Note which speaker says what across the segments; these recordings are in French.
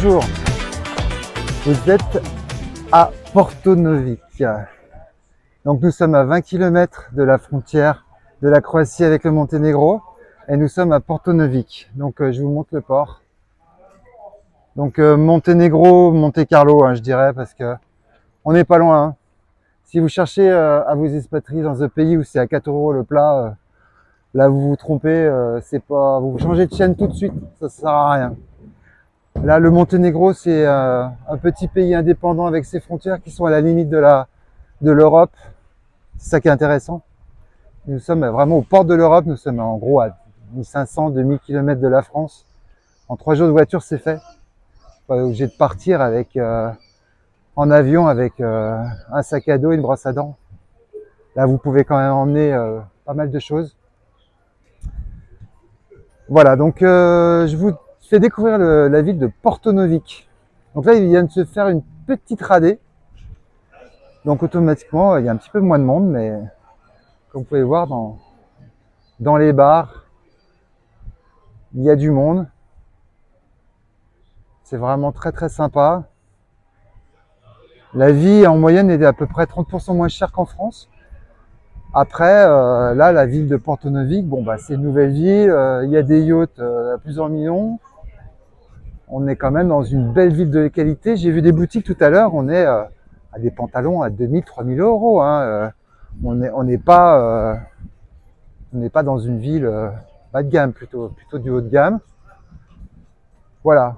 Speaker 1: bonjour. Vous êtes à Porto Novic. Donc nous sommes à 20 km de la frontière de la Croatie avec le Monténégro et nous sommes à Porto Novic. Donc je vous montre le port. Donc Monténégro, Monte-Carlo, je dirais, parce que on n'est pas loin. Si vous cherchez à vous expatrier dans un pays où c'est à 4 € le plat, là vous vous trompez, c'est pas, vous changez de chaîne tout de suite, ça sert à rien. Là, le Monténégro, c'est un petit pays indépendant avec ses frontières qui sont à la limite de l'Europe. C'est ça qui est intéressant. Nous sommes vraiment aux portes de l'Europe. Nous sommes en gros à 1500-2000 km de la France. En 3 jours de voiture, c'est fait. Pas obligé de partir avec, en avion avec un sac à dos et une brosse à dents. Là, vous pouvez quand même emmener pas mal de choses. Voilà, donc je vous fais découvrir la ville de Porto Novic. Donc là, il vient de se faire une petite radée. Donc automatiquement, il y a un petit peu moins de monde, mais comme vous pouvez voir dans les bars, il y a du monde. C'est vraiment très très sympa. La vie en moyenne est à peu près 30% moins chère qu'en France. Après, là, la ville de Porto Novic, bon, bah, c'est une nouvelle ville, il y a des yachts à plusieurs millions. On est quand même dans une belle ville de qualité. J'ai vu des boutiques tout à l'heure, on est à des pantalons à 2000-3000 €. On n'est pas dans une ville bas de gamme, plutôt du haut de gamme. Voilà,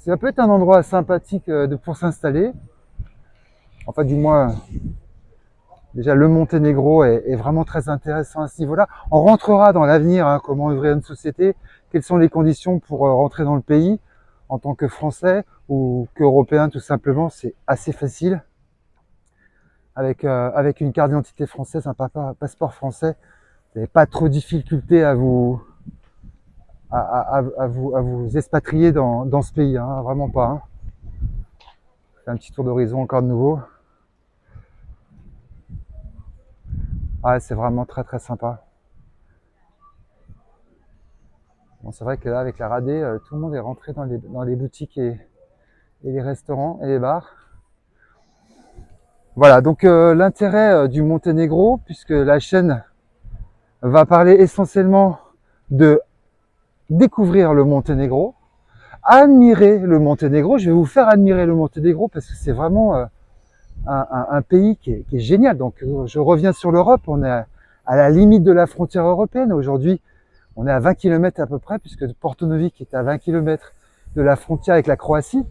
Speaker 1: ça peut être un endroit sympathique pour s'installer. Enfin, du moins, déjà le Monténégro est vraiment très intéressant à ce niveau-là. On rentrera dans l'avenir, comment ouvrir une société, quelles sont les conditions pour rentrer dans le pays en tant que Français ou qu'Européen tout simplement. C'est assez facile. Avec une carte d'identité française, un passeport français, vous n'avez pas trop de difficultés à vous expatrier dans ce pays, vraiment pas. Un petit tour d'horizon encore de nouveau. Ah, c'est vraiment très très sympa. Bon, c'est vrai que là, avec la radée, tout le monde est rentré dans les boutiques et les restaurants et les bars. Voilà, donc l'intérêt du Monténégro, puisque la chaîne va parler essentiellement de découvrir le Monténégro, admirer le Monténégro. Je vais vous faire admirer le Monténégro parce que c'est vraiment un pays qui est génial. Donc je reviens sur l'Europe, on est à la limite de la frontière européenne. Aujourd'hui, on est à 20 km à peu près, puisque Porto Novic est à 20 km de la frontière avec la Croatie.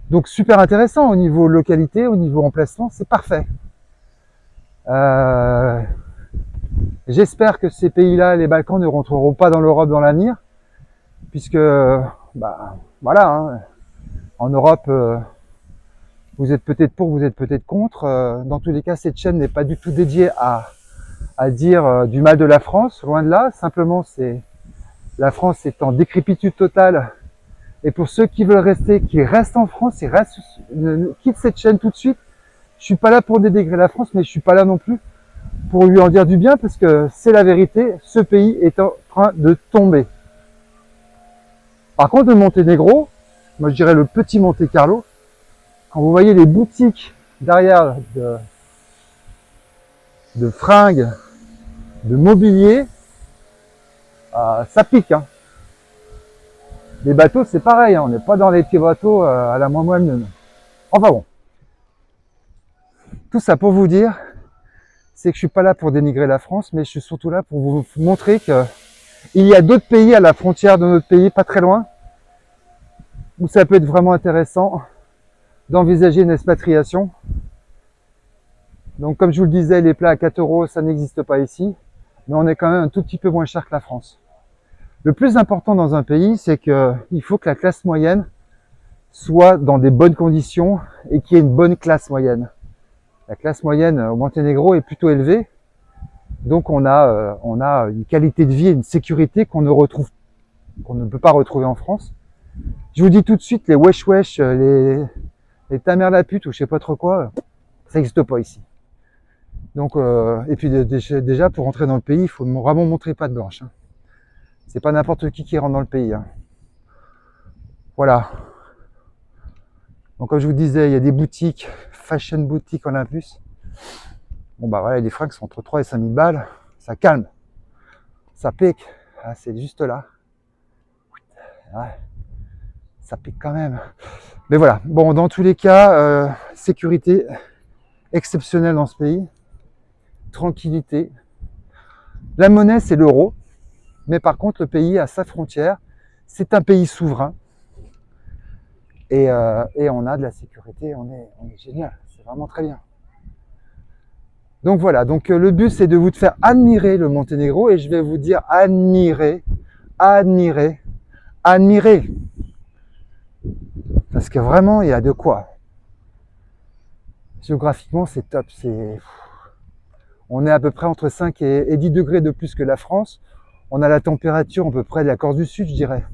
Speaker 1: Donc super intéressant au niveau localité, au niveau emplacement, c'est parfait. J'espère que ces pays-là, les Balkans, ne rentreront pas dans l'Europe dans l'avenir, puisque voilà, en Europe, vous êtes peut-être pour, vous êtes peut-être contre. Dans tous les cas, cette chaîne n'est pas du tout dédiée à dire du mal de la France, loin de là. Simplement, la France est en décrépitude totale. Et pour ceux qui veulent rester, qui restent en France, quittent cette chaîne tout de suite. Je suis pas là pour dénigrer la France, mais je suis pas là non plus pour lui en dire du bien, parce que c'est la vérité, ce pays est en train de tomber. Par contre, le Monténégro, moi je dirais le petit Monte-Carlo, quand vous voyez les boutiques derrière de fringues, de mobilier, ça pique. Les bateaux, c'est pareil, on n'est pas dans les petits bateaux à la moelle. Enfin bon. Tout ça pour vous dire, c'est que je suis pas là pour dénigrer la France, mais je suis surtout là pour vous montrer que il y a d'autres pays à la frontière de notre pays, pas très loin, où ça peut être vraiment intéressant d'envisager une expatriation. Donc comme je vous le disais, les plats à 4 €, ça n'existe pas ici, mais on est quand même un tout petit peu moins cher que la France. Le plus important dans un pays, c'est qu'il faut que la classe moyenne soit dans des bonnes conditions et qu'il y ait une bonne classe moyenne. La classe moyenne au Monténégro est plutôt élevée, donc on a une qualité de vie et une sécurité qu'on ne peut pas retrouver en France. Je vous dis tout de suite, les wesh wesh, les ta mère la pute ou je sais pas trop quoi, ça n'existe pas ici. Donc et puis déjà pour rentrer dans le pays, il faut vraiment montrer patte blanche. C'est pas n'importe qui rentre dans le pays. Voilà. Donc comme je vous disais, il y a des boutiques, fashion boutique Olympus. Bon bah voilà, les fringues sont entre 3 et 5 000 balles, ça calme, ça pique, ah, c'est juste là. Ouais, ça pique quand même. Mais voilà, bon dans tous les cas, sécurité exceptionnelle dans ce pays, tranquillité. La monnaie c'est l'euro, mais par contre le pays a sa frontière, c'est un pays souverain. Et on a de la sécurité, on est génial, c'est vraiment très bien. Donc voilà, donc le but c'est de vous faire admirer le Monténégro et je vais vous dire admirer, admirer, admirer. Parce que vraiment il y a de quoi. Géographiquement c'est top, on est à peu près entre 5 et 10 degrés de plus que la France. On a la température à peu près de la Corse du Sud je dirais.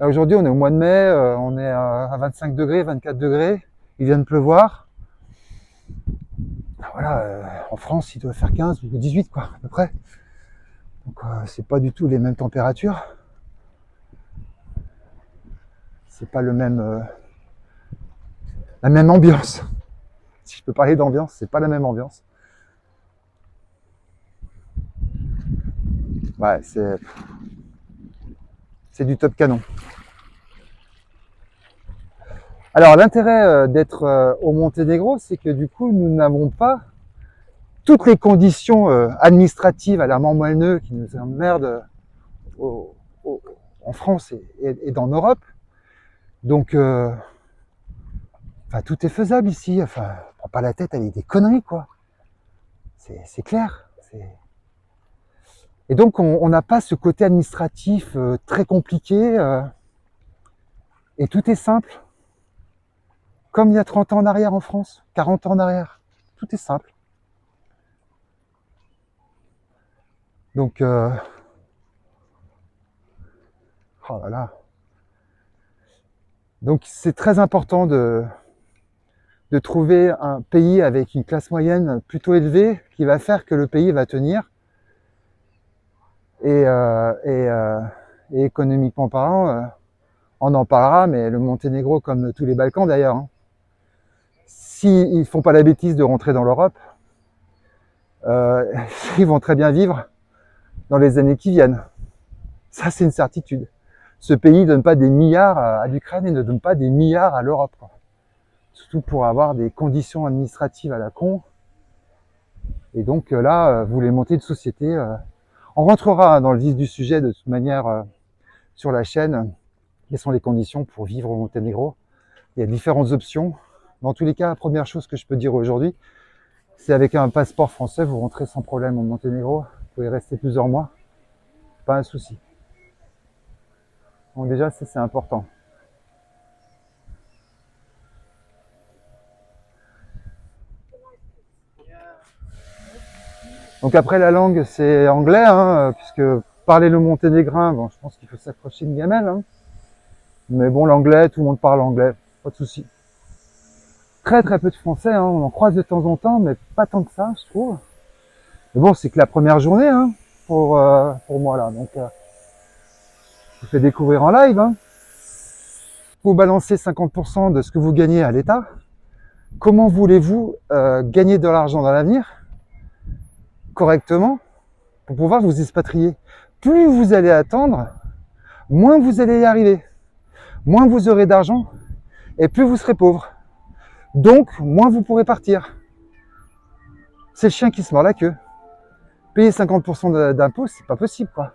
Speaker 1: Là aujourd'hui on est au mois de mai, on est à 25 degrés, 24 degrés, il vient de pleuvoir. Voilà, en France, il doit faire 15 ou 18, quoi, à peu près. Donc, c'est pas du tout les mêmes températures. C'est pas le même, la même ambiance. Si je peux parler d'ambiance, c'est pas la même ambiance. Ouais, c'est du top canon. Alors, l'intérêt d'être au Monténégro, c'est que du coup, nous n'avons pas toutes les conditions administratives à la moelleux qui nous emmerdent en France et dans l'Europe. Donc, enfin, tout est faisable ici. Enfin, prends pas la tête avec des conneries, quoi. C'est clair. Et donc, on n'a pas ce côté administratif très compliqué. Et tout est simple. Comme il y a 30 ans en arrière en France, 40 ans en arrière. Tout est simple. Donc, oh là là. Donc, c'est très important de trouver un pays avec une classe moyenne plutôt élevée qui va faire que le pays va tenir. Et économiquement parlant, on en parlera, mais le Monténégro, comme tous les Balkans d'ailleurs, hein, s'ils ne font pas la bêtise de rentrer dans l'Europe, ils vont très bien vivre dans les années qui viennent. Ça, c'est une certitude. Ce pays ne donne pas des milliards à l'Ukraine et ne donne pas des milliards à l'Europe, quoi. Surtout pour avoir des conditions administratives à la con. Et donc là, vous voulez monter une société. On rentrera dans le vif du sujet de toute manière sur la chaîne. Quelles sont les conditions pour vivre au Monténégro? Il y a différentes options. Dans tous les cas, la première chose que je peux dire aujourd'hui, c'est avec un passeport français, vous rentrez sans problème au Monténégro. Vous pouvez rester plusieurs mois. Pas un souci. Donc déjà, ça c'est important. Donc après la langue c'est anglais, hein, puisque parler le monténégrin, bon, je pense qu'il faut s'accrocher une gamelle. Hein. Mais bon, l'anglais, tout le monde parle anglais, pas de souci. Très très peu de français, hein, on en croise de temps en temps, mais pas tant que ça, je trouve. Mais bon, c'est que la première journée hein, pour moi là, donc je vous fais découvrir en live. Hein. Vous balancez 50% de ce que vous gagnez à l'État. Comment voulez-vous gagner de l'argent dans l'avenir correctement pour pouvoir vous expatrier? Plus vous allez attendre, moins vous allez y arriver. Moins vous aurez d'argent et plus vous serez pauvre. Donc, moins vous pourrez partir. C'est le chien qui se mord la queue. Payer 50% d'impôts, c'est pas possible, quoi.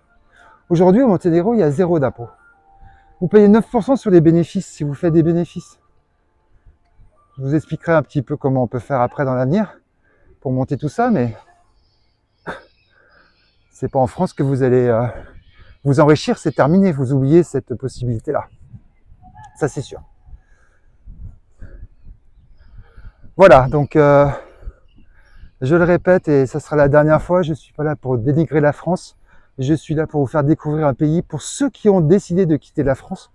Speaker 1: Aujourd'hui, au Monténégro, il y a 0 d'impôts. Vous payez 9% sur les bénéfices si vous faites des bénéfices. Je vous expliquerai un petit peu comment on peut faire après dans l'avenir pour monter tout ça, mais c'est pas en France que vous allez vous enrichir, c'est terminé. Vous oubliez cette possibilité-là. Ça, c'est sûr. Voilà, donc je le répète et ça sera la dernière fois, je ne suis pas là pour dénigrer la France, je suis là pour vous faire découvrir un pays. Pour ceux qui ont décidé de quitter la France,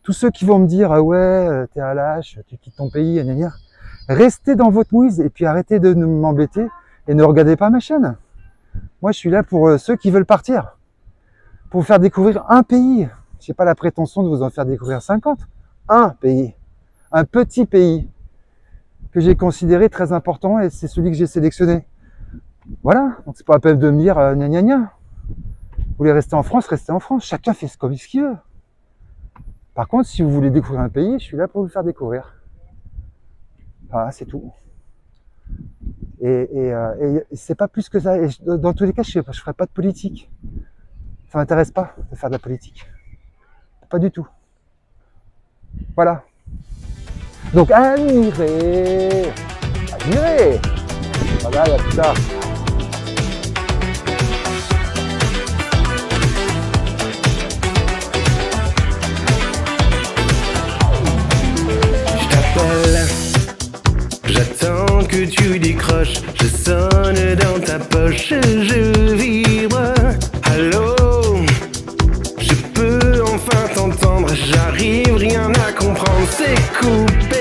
Speaker 1: tous ceux qui vont me dire « Ah ouais, t'es à lâche, tu quittes ton pays, gna, restez dans votre mouise et puis arrêtez de m'embêter et ne regardez pas ma chaîne. Moi, je suis là pour ceux qui veulent partir, pour vous faire découvrir un pays. Je n'ai pas la prétention de vous en faire découvrir 50, un pays. un petit pays que j'ai considéré très important et c'est celui que j'ai sélectionné. Voilà, donc c'est pas la peine de me dire gna gna gna. Vous voulez rester en France, restez en France. Chacun fait comme ce qu'il veut. Par contre, si vous voulez découvrir un pays, je suis là pour vous le faire découvrir. Voilà, c'est tout. Et c'est pas plus que ça. Et dans tous les cas, je ferai pas de politique. Ça m'intéresse pas de faire de la politique. Pas du tout. Voilà. Donc admirez. Admirez. Voilà, il y a tout ça.
Speaker 2: J'attends que tu décroches, je sonne dans ta poche, je vibre. Allô, je peux enfin t'entendre, j'arrive rien à comprendre, c'est coupé.